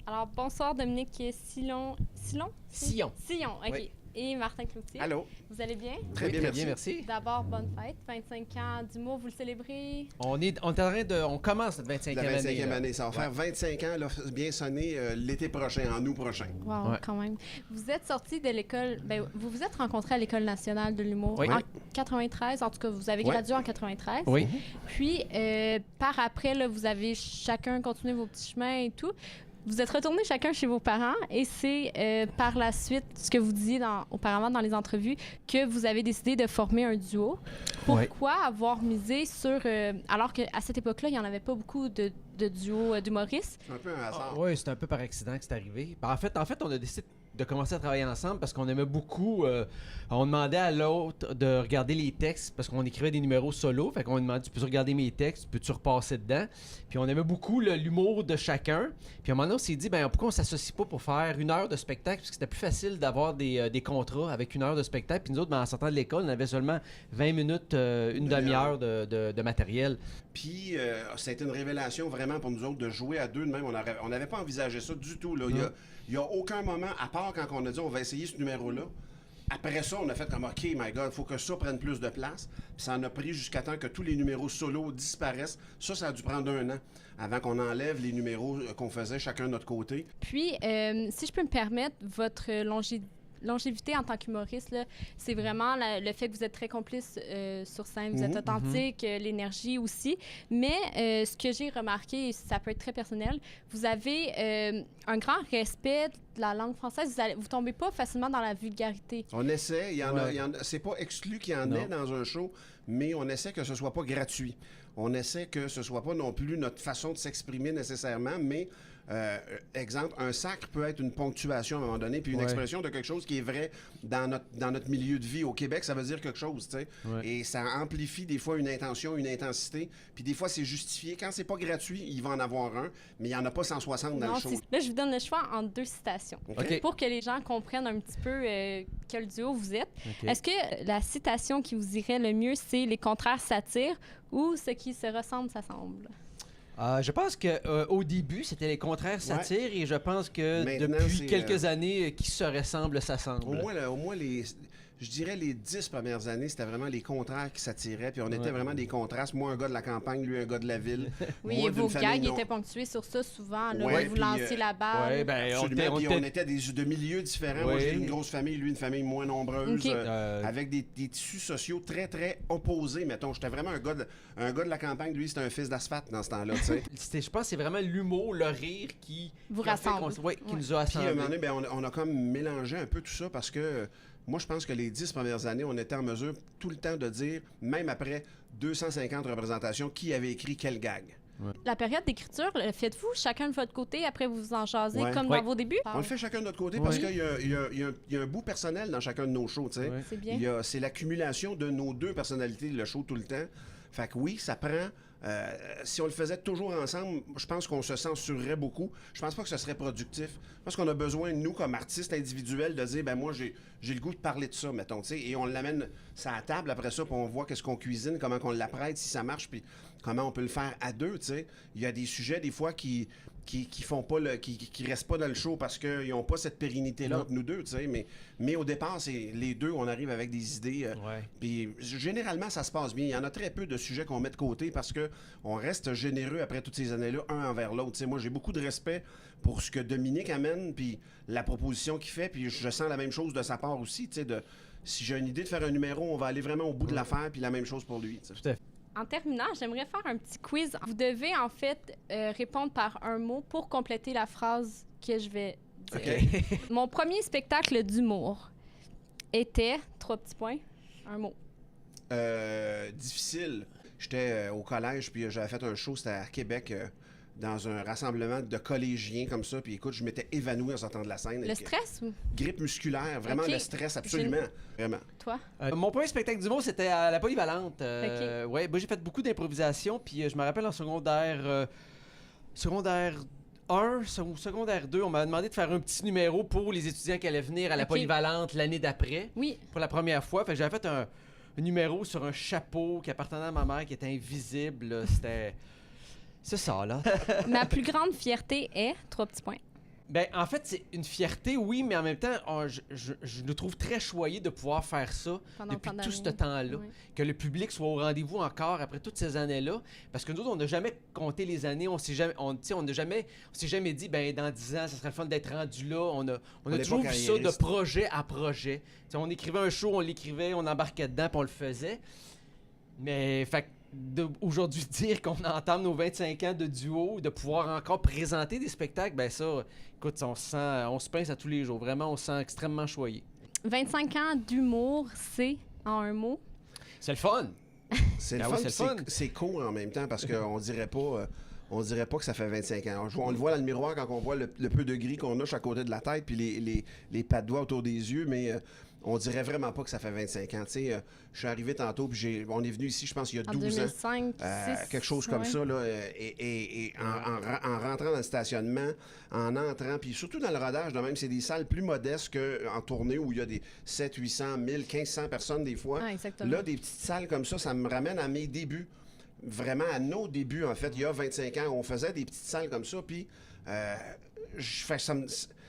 Alors, bonsoir Dominique Sillon, OK. Oui. Et Martin Cloutier. Allô? Vous allez bien? Très bien, merci. D'abord, bonne fête. 25 ans d'humour, vous le célébrez? On commence notre 25e La année. 25e année. Ça va faire 25 ans, là, bien sonné l'été prochain, en août prochain. Wow, Ouais. quand même. Vous êtes sorti de l'école, vous vous êtes rencontrés à l'École nationale de l'humour Oui. en 93. En tout cas, vous avez Ouais. gradué en 93. Oui. Puis, par après, là, vous avez chacun continué vos petits chemins et tout. Vous êtes retournés chacun chez vos parents et c'est par la suite, ce que vous disiez auparavant dans les entrevues, que vous avez décidé de former un duo. Pourquoi avoir misé sur... alors qu'à cette époque-là, il n'y en avait pas beaucoup de duos d'humoristes. C'est un peu un hasard. Oui, c'est un peu par accident que c'est arrivé. En fait, on a décidé de commencer à travailler ensemble parce qu'on aimait beaucoup. On demandait à l'autre de regarder les textes parce qu'on écrivait des numéros solo. Fait qu'on demandait, tu peux regarder mes textes, peux-tu repasser dedans? Puis on aimait beaucoup l'humour de chacun. Puis à un moment donné, on s'est dit, pourquoi on s'associe pas pour faire 1 heure de spectacle? Parce que c'était plus facile d'avoir des contrats avec 1 heure de spectacle. Puis nous autres, en sortant de l'école, on avait seulement 20 minutes, une demi-heure de matériel. Puis, ça a été une révélation vraiment pour nous autres de jouer à deux de même. On n'avait pas envisagé ça du tout. Là. Il n'y a aucun moment, à part quand on a dit on va essayer ce numéro-là. Après ça, on a fait comme OK, my God, il faut que ça prenne plus de place. Puis ça en a pris jusqu'à temps que tous les numéros solo disparaissent. Ça a dû prendre 1 an avant qu'on enlève les numéros qu'on faisait chacun de notre côté. Puis, si je peux me permettre, votre longévité en tant qu'humoriste, là, c'est vraiment le fait que vous êtes très complice sur scène, vous êtes authentique, l'énergie aussi. Mais ce que j'ai remarqué, et ça peut être très personnel, vous avez un grand respect de la langue française. Vous tombez pas facilement dans la vulgarité. On essaie, c'est pas exclu qu'il y en ait dans un show, mais on essaie que ce soit pas gratuit. On essaie que ce soit pas non plus notre façon de s'exprimer nécessairement, mais exemple, un sacre peut être une ponctuation à un moment donné, puis une expression de quelque chose qui est vrai dans notre milieu de vie. Au Québec, ça veut dire quelque chose, tu sais. Et ça amplifie des fois une intention, une intensité, puis des fois c'est justifié. Quand c'est pas gratuit, il va en avoir un, mais il y en a pas 160 dans le show. Là, je vous donne le choix en 2 citations. OK. Pour que les gens comprennent un petit peu quel duo vous êtes. OK. Est-ce que la citation qui vous irait le mieux, c'est « Les contraires s'attirent » ou « Ce qui se ressemble s'assemble » ? Je pense que au début, c'était les contraires s'attirent et je pense que Maintenant, depuis c'est, quelques années, qui se ressemble s'assemble. Au moins je dirais les 10 premières années, c'était vraiment les contraires qui s'attiraient, puis on était vraiment des contrastes. Moi, un gars de la campagne, lui, un gars de la ville. Oui, Moi, et vos d'une famille gags étaient ponctués sur ça souvent. Là, Ouais, vous puis, lanciez la balle. Absolument, puis on était de milieux différents. Moi, j'ai une grosse famille, lui, une famille moins nombreuse, OK. avec des tissus sociaux très, très opposés, mettons. J'étais vraiment un gars de la campagne, lui, c'était un fils d'asphalte dans ce temps-là, tu sais. Je pense que c'est vraiment l'humour, le rire qui Vous a fait rassemble. qui nous a Puis, à assemblés. un moment donné, on a comme mélangé un peu tout ça parce que moi, je pense que les 10 premières années, on était en mesure tout le temps de dire, même après 250 représentations, qui avait écrit quel gag. La période d'écriture, le faites-vous chacun de votre côté, après vous en jasez, Ouais. comme dans vos débuts? On le fait chacun de notre côté parce qu'il y a un bout personnel dans chacun de nos shows, tu sais. Ouais. C'est bien. C'est l'accumulation de nos deux personnalités, le show tout le temps. Fait que oui, ça prend... si on le faisait toujours ensemble, je pense qu'on se censurerait beaucoup. Je pense pas que ce serait productif. Je pense qu'on a besoin, nous, comme artistes individuels, de dire, moi, j'ai le goût de parler de ça, mettons, tu sais. Et on l'amène sur la table après ça, puis on voit qu'est-ce qu'on cuisine, comment qu'on l'apprête, si ça marche, puis comment on peut le faire à deux, tu sais. Il y a des sujets, des fois, qui font pas qui restent pas dans le show parce qu'ils ont pas cette pérennité-là entre nous deux, tu sais. Mais au départ, c'est les deux, on arrive avec des idées. Puis généralement, ça se passe bien. Il y en a très peu de sujets qu'on met de côté parce que on reste généreux après toutes ces années-là, un envers l'autre. Tu sais, moi, j'ai beaucoup de respect pour ce que Dominique amène, puis la proposition qu'il fait, puis je sens la même chose de sa part aussi, tu sais. Si j'ai une idée de faire un numéro, on va aller vraiment au bout de l'affaire, puis la même chose pour lui, tu sais. Tout à fait. En terminant, j'aimerais faire un petit quiz. Vous devez en fait répondre par un mot pour compléter la phrase que je vais dire. OK. Mon premier spectacle d'humour était, 3 petits points, un mot. Difficile. J'étais au collège, puis j'avais fait un show, c'était à Québec, dans un rassemblement de collégiens comme ça, puis écoute, je m'étais évanoui en sortant de la scène. Le avec, stress ou grippe musculaire, vraiment OK. le stress, absolument. Vraiment. toi? Mon premier spectacle d'humour, c'était à la Polyvalente. OK. Ouais, moi, j'ai fait beaucoup d'improvisation, puis je me rappelle en secondaire 1 ou secondaire 2, on m'a demandé de faire un petit numéro pour les étudiants qui allaient venir à la OK. Polyvalente l'année d'après, Oui. pour la première fois. Fait que j'avais fait un numéro sur un chapeau qui appartenait à ma mère, qui était invisible. Là. C'était... C'est ça, là. Ma plus grande fierté est, 3 petits points. Ben, en fait, c'est une fierté, oui, mais en même temps, je nous trouve très choyés de pouvoir faire ça Pendant depuis tant tout ce d'années. temps-là. Oui. Que le public soit au rendez-vous encore après toutes ces années-là. Parce que nous autres, on n'a jamais compté les années. On s'est jamais dit, ben dans 10 ans, ça serait le fun d'être rendu là. On a n'est toujours pas vu ça de carriériste. projet à projet. T'sais, on écrivait un show, on l'écrivait, on embarquait dedans, puis on le faisait. Mais, fait que aujourd'hui, dire qu'on entame nos 25 ans de duo, de pouvoir encore présenter des spectacles, ben ça, écoute, on se pince à tous les jours. Vraiment, on se sent extrêmement choyé. 25 ans d'humour, c'est, en un mot. C'est le fun! C'est le Ben fun, oui, puis c'est le fun. c'est court en même temps parce qu'on dirait pas. On dirait pas que ça fait 25 ans. On le voit dans le miroir quand on voit le peu de gris qu'on a chaque côté de la tête puis les pas de doigts autour des yeux, mais on dirait vraiment pas que ça fait 25 ans. Tu sais, je suis arrivé tantôt puis on est venu ici, je pense, il y a En 12 ans. 2005, Quelque chose comme ça, là, et en rentrant dans le stationnement, en entrant, puis surtout dans le rodage, de même, c'est des salles plus modestes qu'en tournée où il y a des 700, 800, 1000, 1500 personnes des fois. Ah, exactement. Là, des petites salles comme ça me ramène à mes débuts. Vraiment à nos débuts, en fait, il y a 25 ans, on faisait des petites salles comme ça, puis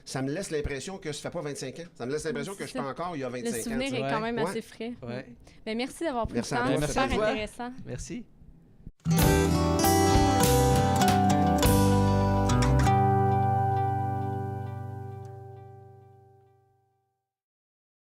ça me laisse l'impression que ça fait pas 25 ans. Ça me laisse l'impression Oui, que c'est je suis ça. encore il y a 25 Le ans. souvenir tu sais. est quand même Ouais. assez frais. Ouais. Ben, merci d'avoir pris Merci le à temps. toi, C'est merci super à toi. intéressant. Merci.